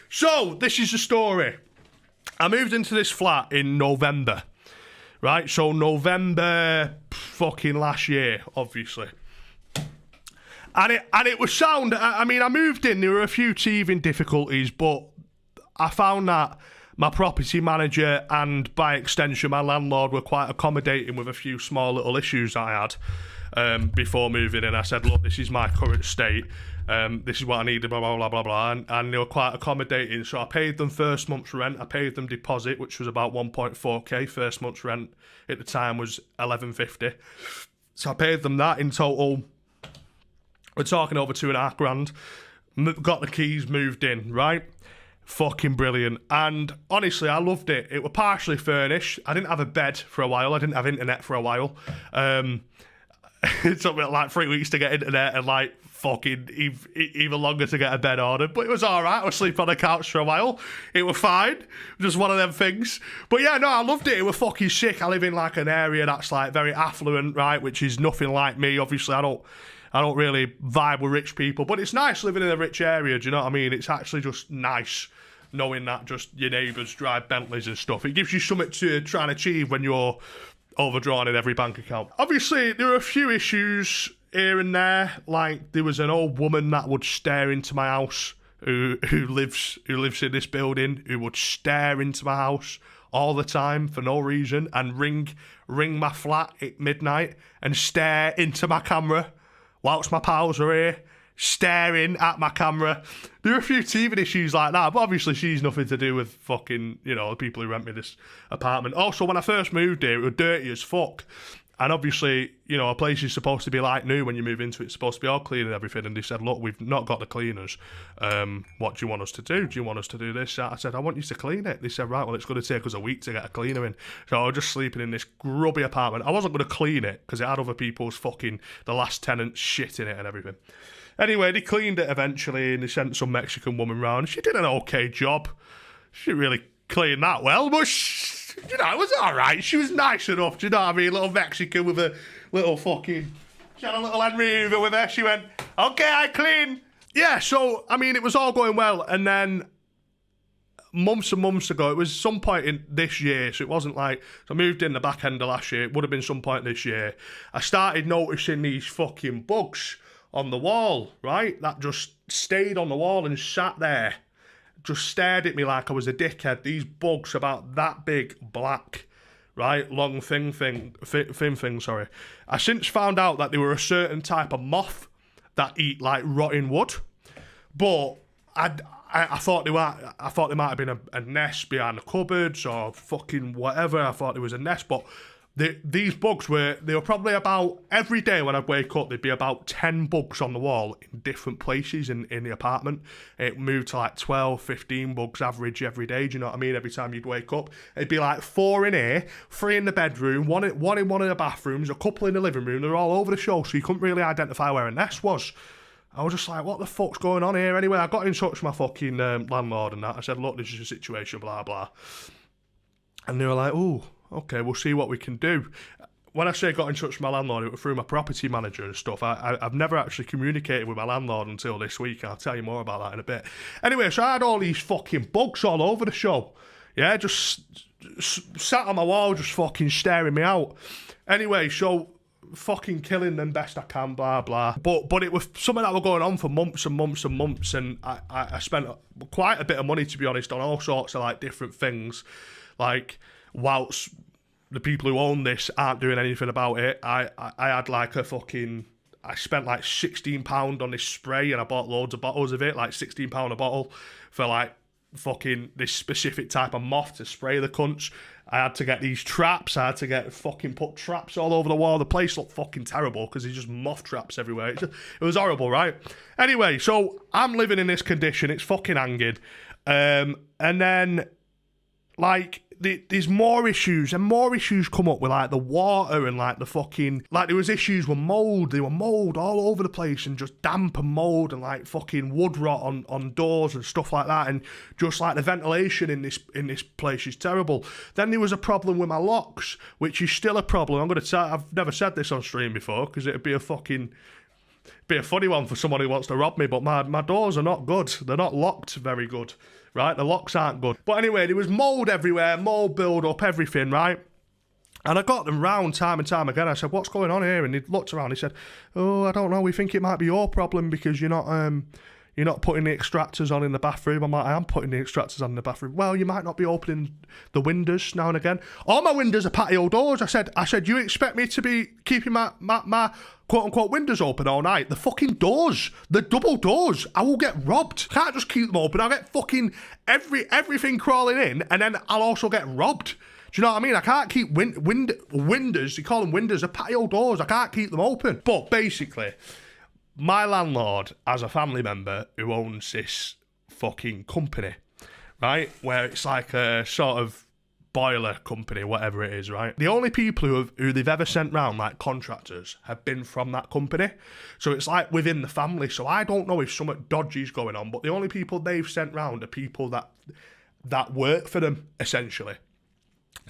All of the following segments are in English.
So, this is the story. I moved into this flat in November, right? So, November fucking last year, obviously. And it was sound. I mean, I moved in, there were a few teething difficulties, but I found that my property manager and, by extension, my landlord were quite accommodating with a few small little issues that I had before moving in. I said, look, this is my current state. This is what I needed, blah, blah, blah, blah, blah. And they were quite accommodating. So I paid them first month's rent. I paid them deposit, which was about 1.4k. First month's rent at the time was 11.50. So I paid them that in total. We're talking over $2,500. Got the keys, moved in, right? Fucking brilliant. And honestly, I loved it. It was partially furnished. I didn't have a bed for a while. I didn't have internet for a while. It took me like 3 weeks to get internet and like fucking even longer to get a bed ordered. But it was alright. I was sleeping on the couch for a while. It was fine. Just one of them things. But yeah, no, I loved it. It was fucking sick. I live in like an area that's like very affluent, right? Which is nothing like me. Obviously, I don't really vibe with rich people, but it's nice living in a rich area, do you know what I mean? It's actually just nice knowing that just your neighbours drive Bentleys and stuff. It gives you something to try and achieve when you're overdrawn in every bank account. Obviously, there are a few issues here and there, like there was an old woman that would stare into my house who lives in this building, who would stare into my house all the time for no reason and ring my flat at midnight and stare into my camera whilst my pals are here, staring at my camera. There are a few teething issues like that, but obviously she's nothing to do with fucking, the people who rent me this apartment. Also, when I first moved here, it was dirty as fuck. And obviously, a place is supposed to be like new when you move into it. It's supposed to be all clean and everything. And they said, look, we've not got the cleaners. What do you want us to do? Do you want us to do this? I said, I want you to clean it. They said, right, well, it's going to take us a week to get a cleaner in. So I was just sleeping in this grubby apartment. I wasn't going to clean it because it had other people's fucking, the last tenant's shit in it and everything. Anyway, they cleaned it eventually and they sent some Mexican woman round. She did an okay job. She didn't really clean that well, but it was alright. She was nice enough, do you know what I mean? Little Mexican with a little fucking... She had a little Land Rover with her. She went, okay, I clean. Yeah, so, I mean, it was all going well. And then months and months ago, it was some point in this year, so it wasn't like... So I moved in the back end of last year. It would have been some point this year. I started noticing these fucking bugs on the wall, right? That just stayed on the wall and sat there. Just stared at me like I was a dickhead. These bugs about that big, black, right, long thin thing, sorry. I since found out that they were a certain type of moth that eat like rotting wood, but I thought they might have been a nest behind the cupboards or fucking whatever. I thought it was a nest, but these bugs were probably about, every day when I'd wake up, there'd be about 10 bugs on the wall in different places in the apartment. It moved to like 12, 15 bugs average every day, do you know what I mean? Every time you'd wake up, it'd be like 4 in here, 3 in the bedroom, one in one of the bathrooms, a couple in the living room. They're all over the show, so you couldn't really identify where a nest was. I was just like, what the fuck's going on here? Anyway, I got in touch with my fucking landlord and that. I said, look, this is a situation, blah, blah. And they were like, ooh, okay, we'll see what we can do. When I say got in touch with my landlord, it was through my property manager and stuff. I've never actually communicated with my landlord until this week. I'll tell you more about that in a bit. Anyway, so I had all these fucking bugs all over the show. Yeah, just sat on my wall, just fucking staring me out. Anyway, so fucking killing them best I can, blah, blah. But it was something that was going on for months and months and months, and I spent quite a bit of money, to be honest, on all sorts of like different things. Like, whilst the people who own this aren't doing anything about it, I had like a fucking... I spent like £16 on this spray and I bought loads of bottles of it, like £16 a bottle for like fucking this specific type of moth to spray the cunts. I had to get these traps. I had to get fucking put traps all over the wall. The place looked fucking terrible because there's just moth traps everywhere. It was horrible, right? Anyway, so I'm living in this condition. It's fucking hanging. And then, like... There's more issues and more issues come up with like the water and like the fucking, like there was issues with mould. There were mould all over the place and just damp and mould and like fucking wood rot on doors and stuff like that, and just like the ventilation in this place is terrible. Then there was a problem with my locks, which is still a problem. I've never said this on stream before because it'd be a fucking be a funny one for someone who wants to rob me, but my doors are not good. They're not locked very good, right? The locks aren't good. But anyway, there was mould everywhere, mould build up, everything, right? And I got them round time and time again. I said, what's going on here? And he looked around. He said, oh, I don't know. We think it might be your problem because you're not putting the extractors on in the bathroom. I'm like, I am putting the extractors on in the bathroom. Well, you might not be opening the windows now and again. All my windows are patio doors. I said, you expect me to be keeping my quote-unquote windows open all night? The fucking doors, the double doors, I will get robbed. Can't just keep them open. I'll get fucking everything crawling in, and then I'll also get robbed. Do you know what I mean? I can't keep windows, you call them windows, they're patio doors. I can't keep them open. But basically, my landlord has a family member who owns this fucking company, right? Where it's like a sort of boiler company, whatever it is, right? The only people who they've ever sent round, like contractors, have been from that company. So it's like within the family. So I don't know if something dodgy's going on, but the only people they've sent round are people that work for them, essentially.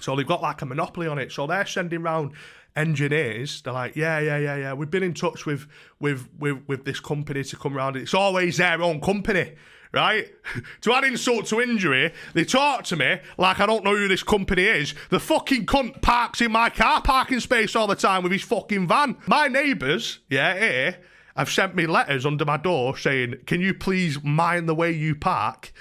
So they've got like a monopoly on it. So they're sending round engineers. They're like, yeah. We've been in touch with this company to come round. It's always their own company, right? To add insult to injury, they talk to me like I don't know who this company is. The fucking cunt parks in my car parking space all the time with his fucking van. My neighbours, here, have sent me letters under my door saying, can you please mind the way you park?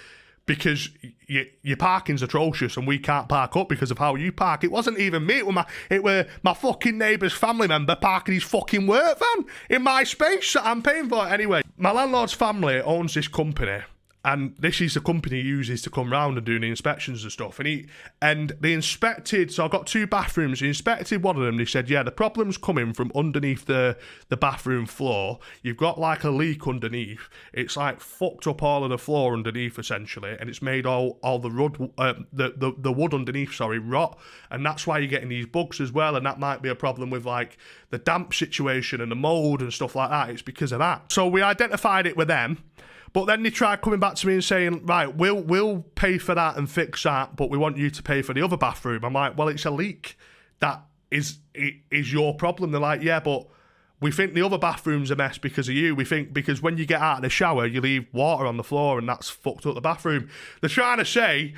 Because your parking's atrocious and we can't park up because of how you park. It wasn't even me. It were my fucking neighbour's family member parking his fucking work van in my space that I'm paying for. Anyway, my landlord's family owns this company, and this is the company he uses to come round and do the inspections and stuff. And they inspected, so I got 2 bathrooms. He inspected one of them. They said, yeah, the problem's coming from underneath the bathroom floor. You've got like a leak underneath. It's like fucked up all of the floor underneath, essentially, and it's made all the wood underneath, rot. And that's why you're getting these bugs as well. And that might be a problem with like the damp situation and the mould and stuff like that. It's because of that. So we identified it with them. But then they tried coming back to me and saying, right, we'll pay for that and fix that, but we want you to pay for the other bathroom. I'm like, well, it's a leak. That is your problem. They're like, yeah, but we think the other bathroom's a mess because of you. We think because when you get out of the shower, you leave water on the floor and that's fucked up the bathroom. They were trying to say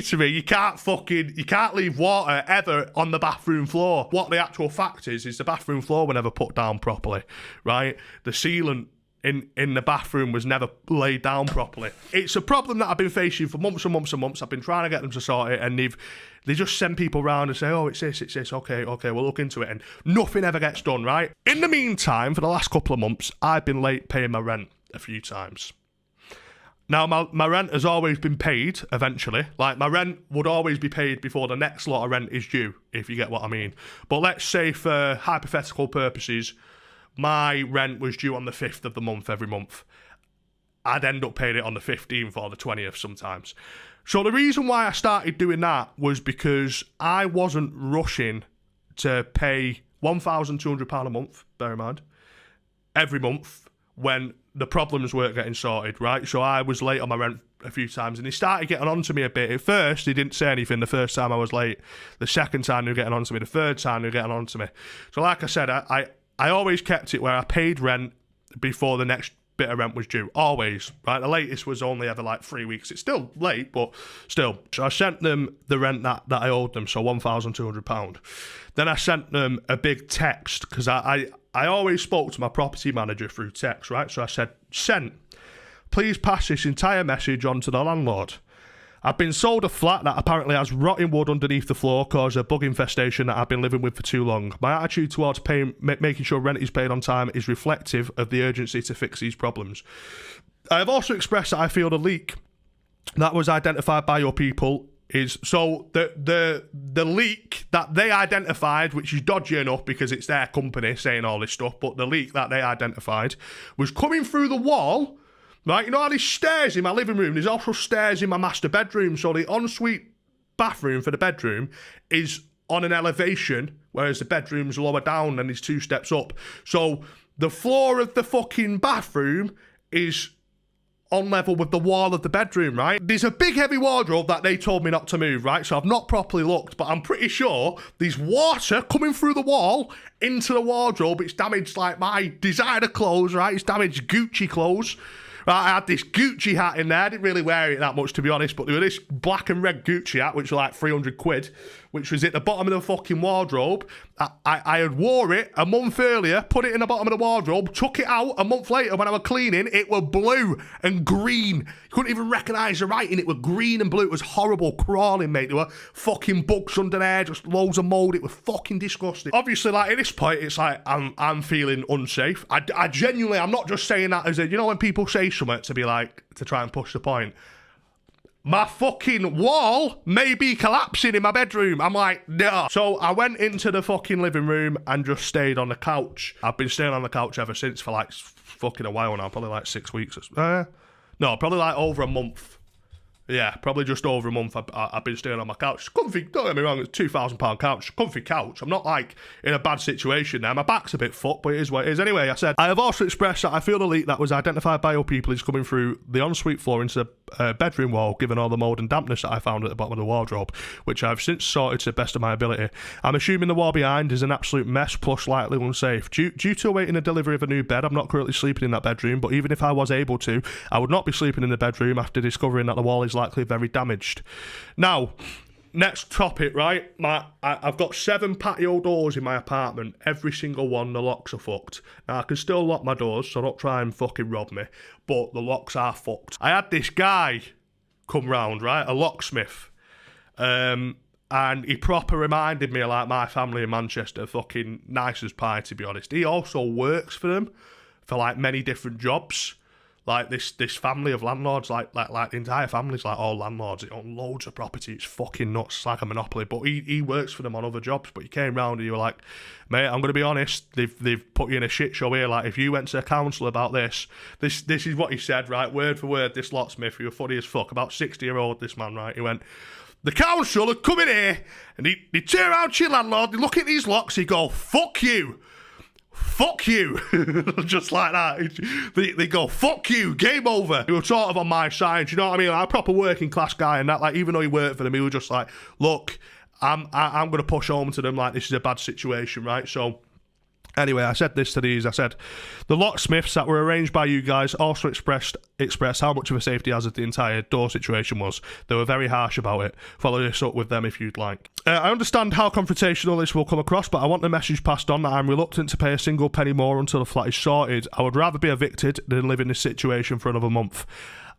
to me, you can't leave water ever on the bathroom floor. What the actual fact is the bathroom floor were never put down properly, right? The sealant in the bathroom was never laid down properly. It's a problem that I've been facing for months and months and months. I've been trying to get them to sort it, and they just send people round and say, oh, it's this. Okay, we'll look into it, and nothing ever gets done, right? In the meantime, for the last couple of months, I've been late paying my rent a few times. Now, my rent has always been paid eventually. Like, my rent would always be paid before the next lot of rent is due, if you get what I mean. But let's say, for hypothetical purposes, my rent was due on the 5th of the month every month. I'd end up paying it on the 15th or the 20th sometimes. So the reason why I started doing that was because I wasn't rushing to pay £1,200 a month, bear in mind, every month when the problems weren't getting sorted, right? So I was late on my rent a few times, and he started getting on to me a bit. At first, he didn't say anything the first time I was late. The second time, he was getting on to me. The third time, he was getting on to me. So like I said, I always kept it where I paid rent before the next bit of rent was due. Always, right? The latest was only ever like 3 weeks. It's still late, but still. So I sent them the rent that I owed them, so £1,200. Then I sent them a big text, because I always spoke to my property manager through text, right? So I said, sent, please pass this entire message on to the landlord. I've been sold a flat that apparently has rotting wood underneath the floor, caused a bug infestation that I've been living with for too long. My attitude towards making sure rent is paid on time is reflective of the urgency to fix these problems. I have also expressed that I feel the leak that was identified by your people is, so the leak that they identified, which is dodgy enough because it's their company saying all this stuff, but the leak that they identified was coming through the wall. Right, you know how there's stairs in my living room? There's also stairs in my master bedroom. So the ensuite bathroom for the bedroom is on an elevation, whereas the bedroom's lower down and is 2 steps up. So the floor of the fucking bathroom is on level with the wall of the bedroom, right? There's a big heavy wardrobe that they told me not to move, right? So I've not properly looked, but I'm pretty sure there's water coming through the wall into the wardrobe. It's damaged like my designer clothes, right? It's damaged Gucci clothes. Right, I had this Gucci hat in there. I didn't really wear it that much, to be honest, but there was this black and red Gucci hat, which was like 300 quid, which was at the bottom of the fucking wardrobe. I had wore it a month earlier, put it in the bottom of the wardrobe, took it out a month later when I was cleaning. It was blue and green. You couldn't even recognise the writing. It was green and blue. It was horrible crawling, mate. There were fucking bugs under there, just loads of mould. It was fucking disgusting. Obviously, like, at this point, it's like I'm feeling unsafe. I genuinely, I'm not just saying that as a, you know, when people say something to be like, to try and push the point. My fucking wall may be collapsing in my bedroom. I'm like, no. So I went into the fucking living room and just stayed on the couch. I've been staying on the couch ever since for like fucking a while now. Probably like 6 weeks. No, probably like over a month. Yeah, probably just over a month I've been staying on my couch. Comfy, don't get me wrong, it's a £2,000 couch. Comfy couch. I'm not like in a bad situation there. My back's a bit fucked, but it is what it is. Anyway, I said, I have also expressed that I feel the leak that was identified by your people is coming through the ensuite floor into the bedroom wall, given all the mould and dampness that I found at the bottom of the wardrobe, which I've since sorted to the best of my ability. I'm assuming the wall behind is an absolute mess, plus likely unsafe. Due to awaiting a delivery of a new bed, I'm not currently sleeping in that bedroom, but even if I was able to, I would not be sleeping in the bedroom after discovering that the wall is likely very damaged. Now, next topic, right? I've got 7 patio doors in my apartment. Every single one, the locks are fucked. Now, I can still lock my doors, so don't try and fucking rob me, but the locks are fucked. I had this guy come round, right? A locksmith. And he proper reminded me of like my family in Manchester, fucking nice as pie, to be honest. He also works for them for like many different jobs. Like this family of landlords, like the entire family's like all landlords. They own loads of property. It's fucking nuts. It's like a monopoly. But he works for them on other jobs. But he came round and you were like, mate, I'm gonna be honest. They've put you in a shit show here. Like if you went to a council about this is what he said, right, word for word. This locksmith, he was funny as fuck. About 60-year-old, this man, right? He went, the council would come in here and they turn around to your landlord. They look at these locks. He go, fuck you. Fuck you. Just like that. They go, fuck you, game over. He was sort of on my side, do you know what I mean? I'm a proper working class guy and that, like, even though he worked for them, he was just like, look, I'm going to push home to them, like, this is a bad situation, right? So, anyway, I said this to these. I said, the locksmiths that were arranged by you guys also expressed how much of a safety hazard the entire door situation was. They were very harsh about it. Follow this up with them if you'd like. I understand how confrontational this will come across, but I want the message passed on that I'm reluctant to pay a single penny more until the flat is sorted. I would rather be evicted than live in this situation for another month.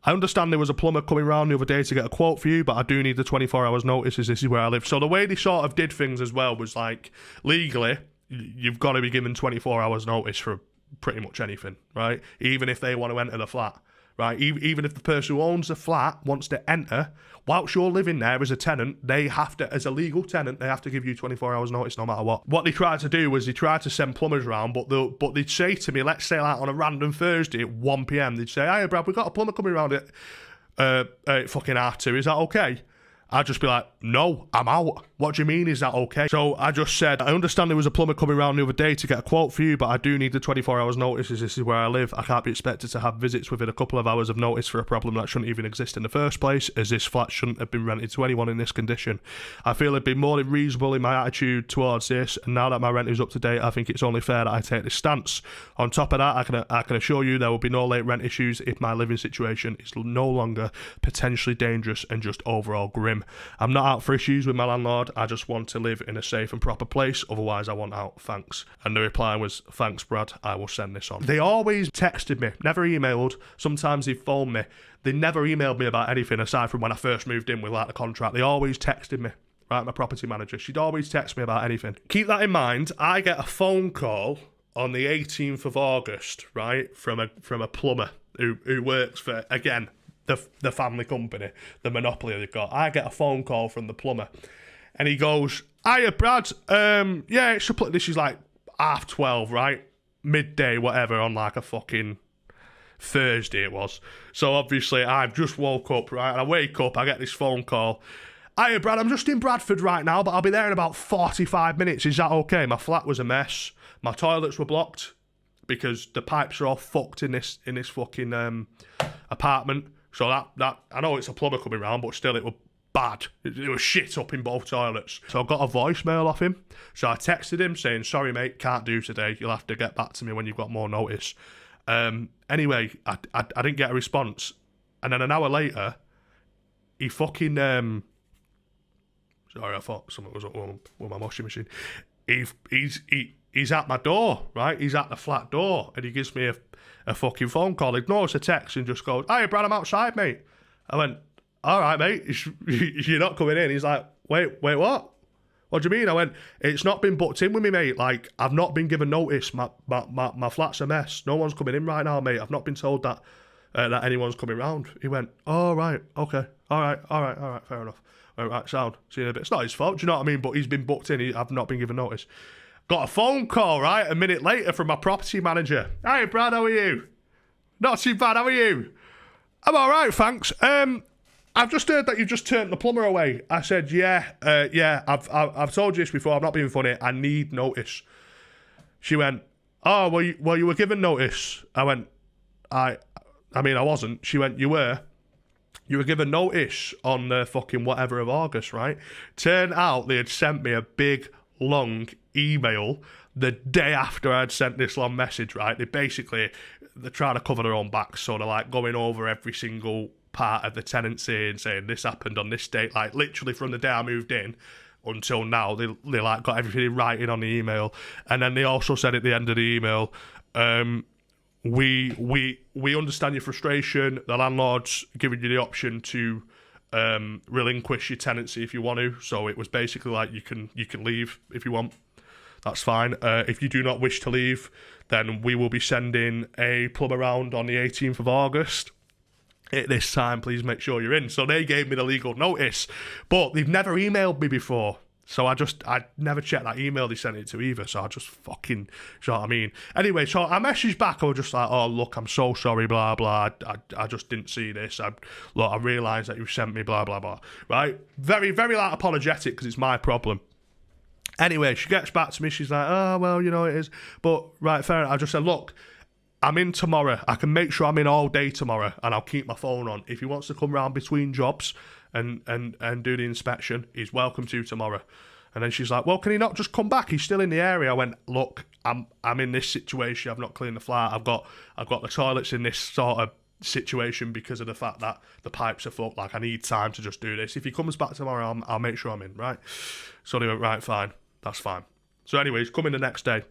I understand there was a plumber coming round the other day to get a quote for you, but I do need the 24 hours notice as this is where I live. So the way they sort of did things as well was like, legally, you've got to be given 24 hours notice for pretty much anything, right? Even if they want to enter the flat, right? Even if the person who owns the flat wants to enter, whilst you're living there as a tenant, they have to, as a legal tenant, they have to give you 24 hours notice no matter what. What they tried to do was they tried to send plumbers around, but they'd say to me, let's say like on a random Thursday at 1 p.m, they'd say, hey Brad, we've got a plumber coming around at fucking R2, is that okay? I'd just be like, no, I'm out. What do you mean, is that okay? So I just said, I understand there was a plumber coming around the other day to get a quote for you, but I do need the 24 hours notice as this is where I live. I can't be expected to have visits within a couple of hours of notice for a problem that shouldn't even exist in the first place, as this flat shouldn't have been rented to anyone in this condition. I feel it'd be more than reasonable in my attitude towards this, and now that my rent is up to date, I think it's only fair that I take this stance. On top of that, I can assure you there will be no late rent issues if my living situation is no longer potentially dangerous and just overall grim. I'm not out for issues with my landlord. I just want to live in a safe and proper place. Otherwise, I want out. Thanks. And the reply was, thanks, Brad. I will send this on. They always texted me, never emailed. Sometimes they phoned me. They never emailed me about anything aside from when I first moved in with like the contract. They always texted me. Right, my property manager. She'd always text me about anything. Keep that in mind. I get a phone call on the 18th of August, right, from a plumber who works for, again, the family company, the monopoly they've got. I get a phone call from the plumber and he goes, hiya Brad, yeah, it's this is like 12:30, right? Midday, whatever, on like a fucking Thursday it was. So obviously I've just woke up, right? And I wake up, I get this phone call. Hiya Brad, I'm just in Bradford right now, but I'll be there in about 45 minutes. Is that okay? My flat was a mess. My toilets were blocked because the pipes are all fucked in this fucking apartment. So that I know it's a plumber coming round, but still it was bad. It was shit up in both toilets. So I got a voicemail off him. So I texted him saying, sorry mate, can't do today. You'll have to get back to me when you've got more notice. Anyway, I didn't get a response. And then an hour later, he fucking... sorry, I thought something was up with my washing machine. He's at my door, right? He's at the flat door. And he gives me a fucking phone call, ignores the text and just goes, "Hey, Brad, I'm outside, mate." I went, "All right, mate, you're not coming in." He's like, wait, what? What do you mean? I went, "It's not been booked in with me, mate. Like, I've not been given notice. My flat's a mess. No one's coming in right now, mate. I've not been told that anyone's coming round." He went, "Oh, right, okay. All right, fair enough. All right, sound. See you in a bit." It's not his fault, do you know what I mean? But he's been booked in. I've not been given notice. Got a phone call, right, a minute later from my property manager. "Hey, Brad, how are you?" "Not too bad, how are you?" "I'm all right, thanks. I've just heard that you just turned the plumber away." I said, yeah, I've told you this before, I'm not being funny, I need notice." She went, "Oh, well, you were given notice." I went, I mean, I wasn't. She went, You were given notice on the fucking whatever of August, right?" Turned out they had sent me a big, long email the day after I'd sent this long message, right? They're trying to cover their own backs, so they're like going over every single part of the tenancy and saying this happened on this date, like literally from the day I moved in until now. They like got everything in writing on the email. And then they also said at the end of the email, we understand your frustration. The landlord's giving you the option to relinquish your tenancy if you want to. So it was basically like you can leave if you want. That's fine. If you do not wish to leave, then we will be sending a plumber round on the 18th of August. At this time, please make sure you're in. So they gave me the legal notice, but they've never emailed me before. So I never checked that email they sent it to either. So I just fucking, you know what I mean? Anyway, so I messaged back. I was just like, "Oh, look, I'm so sorry, blah, blah. I just didn't see this. I realised that you sent me, blah, blah, blah." Right? Very, very like apologetic because it's my problem. Anyway, she gets back to me. She's like, "Oh, well, you know, it is. But, right, fair enough." I just said, "Look, I'm in tomorrow. I can make sure I'm in all day tomorrow and I'll keep my phone on. If he wants to come round between jobs and do the inspection, he's welcome to tomorrow." And then she's like, "Well, can he not just come back? He's still in the area." I went, "Look, I'm in this situation. I've not cleaned the flat. I've got the toilets in this sort of situation because of the fact that the pipes are fucked. Like, I need time to just do this. If he comes back tomorrow, I'll make sure I'm in, right?" So they went, "Right, fine. That's fine." So anyway, he's coming the next day.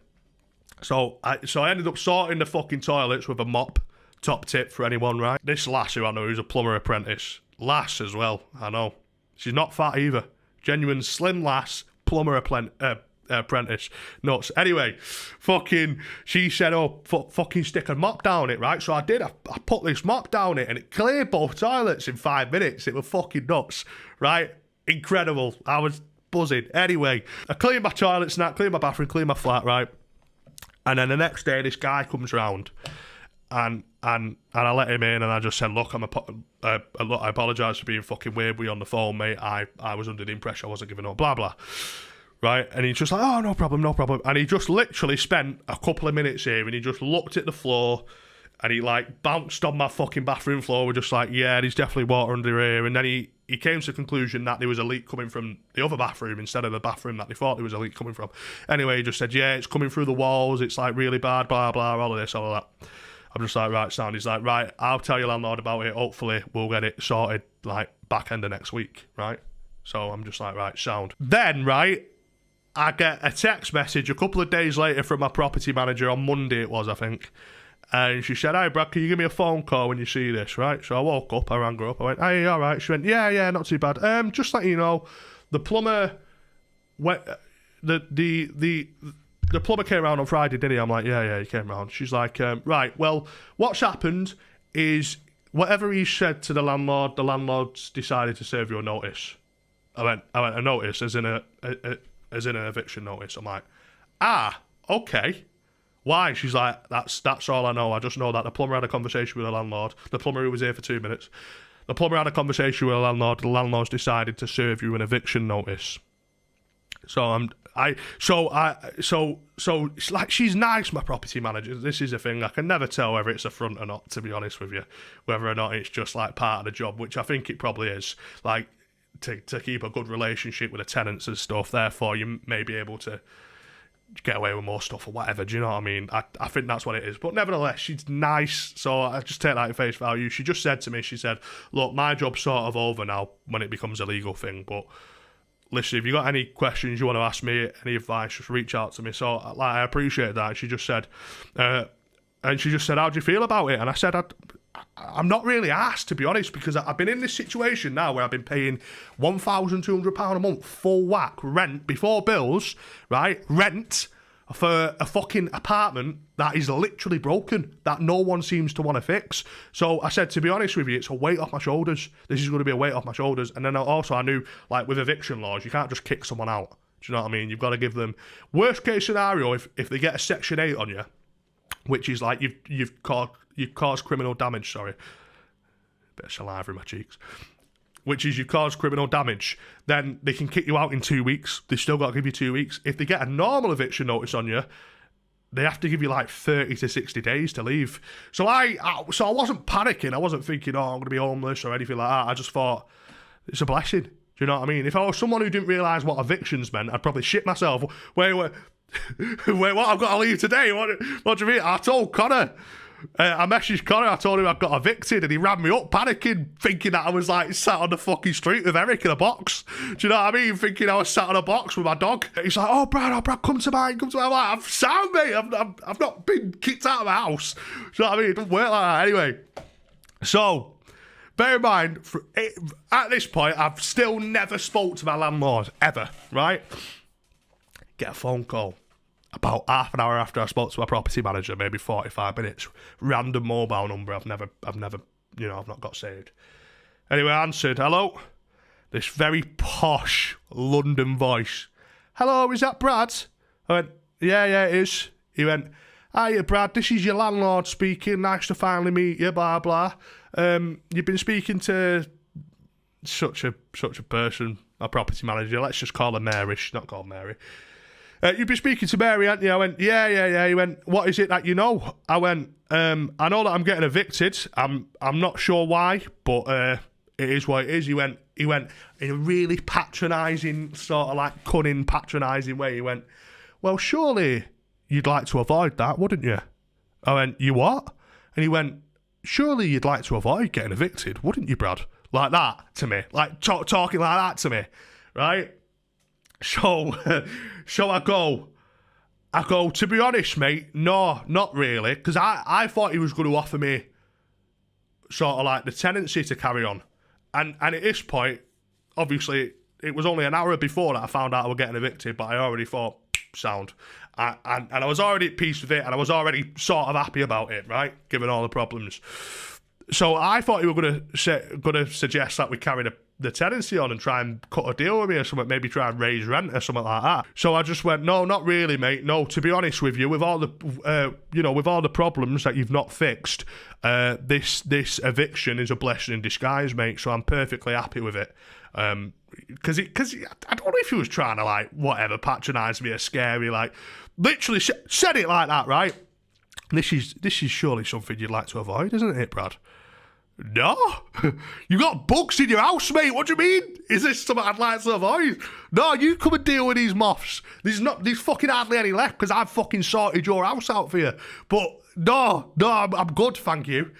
So I ended up sorting the fucking toilets with a mop. Top tip for anyone, right? This lass who I know, who's a plumber apprentice. Lass as well, I know. She's not fat either. Genuine slim lass, plumber apprentice. Nuts. Anyway, she said, "Oh, fucking stick a mop down it," right? So I did. I put this mop down it and it cleared both toilets in 5 minutes. It was fucking nuts, right? Incredible. I was buzzing. Anyway, I cleaned my toilets and cleaned my bathroom, cleaned my flat, right? And then the next day, this guy comes round, and I let him in, and I just said, "Look, I apologise for being fucking weird with you on the phone, mate. I was under the impression I wasn't giving up, blah blah." Right? And he's just like, "Oh, no problem." And he just literally spent a couple of minutes here, and he just looked at the floor, and he like bounced on my fucking bathroom floor. We're just like, "Yeah, there's definitely water under here." And then he came to the conclusion that there was a leak coming from the other bathroom instead of the bathroom that they thought there was a leak coming from. Anyway, he just said, "Yeah, it's coming through the walls. It's like really bad, blah, blah, all of this, all of that." I'm just like, "Right, sound." He's like, "Right, I'll tell your landlord about it. Hopefully we'll get it sorted like back end of next week," right? So I'm just like, "Right, sound." Then, right, I get a text message a couple of days later from my property manager on Monday it was, I think. And she said, "Hey, Brad, can you give me a phone call when you see this?" Right? So I woke up, I rang her up, I went, "Hey, all right?" She went, Yeah, not too bad. Just let you know, the plumber went, the plumber came around on Friday, didn't he? I'm like, yeah, he came around. She's like, "Right, well, what's happened is whatever he said to the landlord's decided to serve you a notice." I went, "A notice as in an eviction notice." I'm like, "Ah, okay. Why?" She's like, that's all I know. I just know that the plumber had a conversation with the landlord. The plumber who was here for 2 minutes. The plumber had a conversation with the landlord. The landlord's decided to serve you an eviction notice. So It's like, she's nice, my property manager. This is a thing. I can never tell whether it's a front or not, to be honest with you. Whether or not it's just like part of the job, which I think it probably is. Like, to keep a good relationship with the tenants and stuff. Therefore, you may be able to get away with more stuff or whatever. Do you know what I mean? I think that's what it is. But nevertheless, she's nice. So I just take that at face value. She just said to me, she said, look, my job's sort of over now when it becomes a legal thing, but listen, if you got any questions you want to ask me, any advice, just reach out to me. So, like, I appreciate that. She just said, how do you feel about it? And I said, I'm not really asked, to be honest, because I've been in this situation now where I've been paying £1,200 a month full whack rent before bills, right? Rent for a fucking apartment that is literally broken, that no one seems to want to fix. So I said, to be honest with you, it's a weight off my shoulders. This is going to be a weight off my shoulders. And then also I knew, like, with eviction laws, you can't just kick someone out. Do you know what I mean? You've got to give them, worst case scenario, if they get a Section 8 on you, which is like you've caused criminal damage, sorry. Bit of saliva in my cheeks. Which is you've caused criminal damage, then they can kick you out in 2 weeks. They've still got to give you 2 weeks. If they get a normal eviction notice on you, they have to give you like 30 to 60 days to leave. So I wasn't panicking. I wasn't thinking, oh, I'm going to be homeless or anything like that. I just thought, it's a blessing. Do you know what I mean? If I was someone who didn't realise what evictions meant, I'd probably shit myself. Wait, what? I've got to leave today? What do you mean? I told Connor. I messaged Connor, I told him I'd got evicted, and he ran me up panicking, thinking that I was like sat on the fucking street with Eric in a box. Do you know what I mean? Thinking I was sat on a box with my dog. He's like, oh Brad, come to mine. I'm like, I'm sound, mate. I've not been kicked out of my house. Do you know what I mean? It doesn't work like that. Anyway, so bear in mind, at this point, I've still never spoke to my landlord, ever, right? Get a phone call. About half an hour after I spoke to my property manager, maybe 45 minutes, random mobile number I've never, I've not got saved. Anyway, I answered, hello? This very posh London voice. Hello, is that Brad? I went, yeah, it is. He went, hiya, Brad, this is your landlord speaking, nice to finally meet you, blah, blah. You've been speaking to such a person, a property manager, let's just call her Mary, she's not called Mary. You've been speaking to Mary, haven't you? I went, yeah. He went, what is it that you know? I went, I know that I'm getting evicted. I'm not sure why, but it is what it is. He went in a really patronising, sort of like cunning, patronising way. He went, well, surely you'd like to avoid that, wouldn't you? I went, you what? And he went, surely you'd like to avoid getting evicted, wouldn't you, Brad? Like that to me, like talking like that to me, right? So I go, to be honest, mate, no, not really, because I thought he was going to offer me sort of like the tenancy to carry on. And at this point, obviously, it was only an hour before that I found out I was getting evicted, but I already thought, sound. And I was already at peace with it, and I was already sort of happy about it, right, given all the problems. So I thought you were going to suggest that we carry the tenancy on and try and cut a deal with me or something, maybe try and raise rent or something like that. So I just went, no, not really, mate. No, to be honest with you, with all the problems that you've not fixed, this eviction is a blessing in disguise, mate. So I'm perfectly happy with it. Because I don't know if he was trying to like whatever patronise me or scare me, like literally said it like that, right? This is surely something you'd like to avoid, isn't it, Brad? No, you got bugs in your house, mate. What do you mean? Is this something I'd like to avoid? No, you come and deal with these moths. There's fucking hardly any left because I've fucking sorted your house out for you. But no, I'm good, thank you.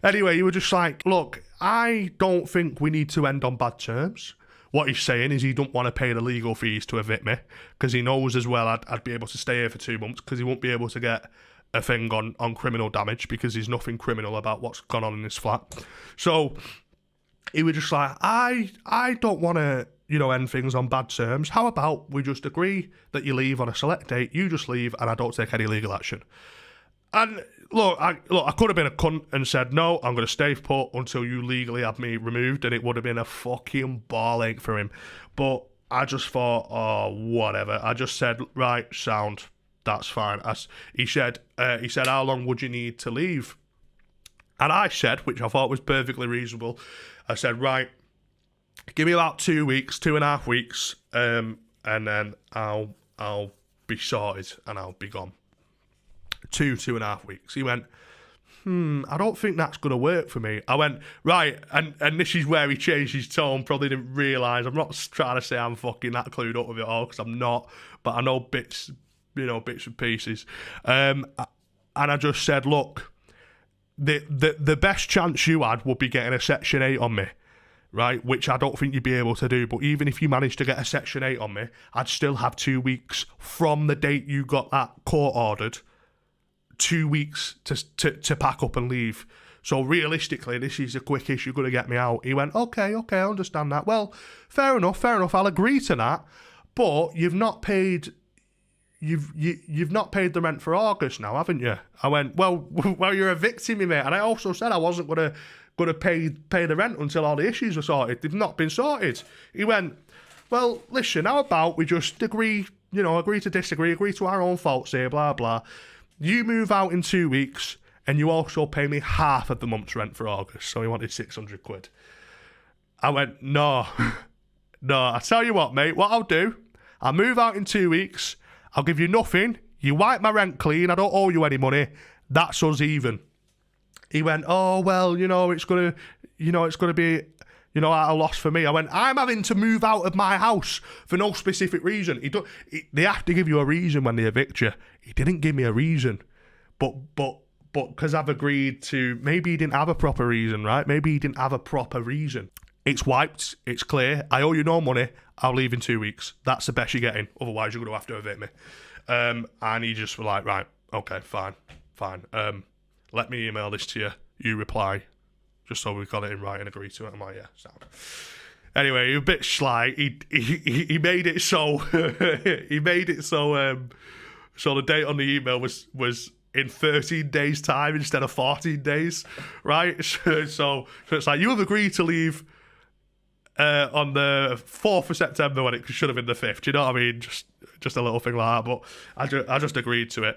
Anyway, you were just like, look, I don't think we need to end on bad terms. What he's saying is he don't want to pay the legal fees to evict me because he knows as well I'd be able to stay here for 2 months because he won't be able to get a thing on criminal damage because there's nothing criminal about what's gone on in this flat. So he was just like, I don't want to, end things on bad terms. How about we just agree that you leave on a select date, you just leave, and I don't take any legal action. And look, I could have been a cunt and said, no, I'm going to stay put until you legally have me removed, and it would have been a fucking ball ache for him. But I just thought, oh, whatever. I just said, right, sound. That's fine. He said, how long would you need to leave? And I said, which I thought was perfectly reasonable, I said, right, give me about 2 weeks, 2.5 weeks, and then I'll I'll be sorted and I'll be gone. 2.5 weeks. He went, I don't think that's going to work for me. I went, right, and this is where he changed his tone, probably didn't realise. I'm not trying to say I'm fucking that clued up with it all, because I'm not, but I know bits and pieces. And I just said, look, the best chance you had would be getting a Section 8 on me, right, which I don't think you'd be able to do, but even if you managed to get a Section 8 on me, I'd still have 2 weeks from the date you got that court ordered, 2 weeks to pack up and leave. So realistically, this is the quickest you're going to get me out. He went, okay, I understand that. Well, fair enough, I'll agree to that, but you've not paid the rent for August now, haven't you? I went, well, you're evicting me, mate. And I also said I wasn't gonna pay the rent until all the issues were sorted. They've not been sorted. He went, well, listen, how about we just agree to disagree, agree to our own faults here, blah, blah. You move out in 2 weeks, and you also pay me half of the month's rent for August. So he wanted 600 quid. I went, no, I tell you what, mate, what I'll do, I'll move out in 2 weeks, I'll give you nothing, you wipe my rent clean, I don't owe you any money, that's us even. He went, oh, well, it's going to be, at a loss for me. I went, I'm having to move out of my house for no specific reason. They have to give you a reason when they evict you. He didn't give me a reason, but because I've agreed to, maybe he didn't have a proper reason, right? Maybe he didn't have a proper reason. It's wiped, it's clear, I owe you no money, I'll leave in 2 weeks. That's the best you're getting, otherwise you're going to have to evict me. And he just was like, right, okay, fine. Let me email this to you, you reply, just so we've got it in writing, agree to it. I'm like, yeah, sound. Anyway, he was a bit sly. He made it so so the date on the email was in 13 days' time instead of 14 days, right? So it's like, you have agreed to leave on the 4th of September when it should have been the 5th. Do you know what I mean? Just a little thing like that. But I just agreed to it.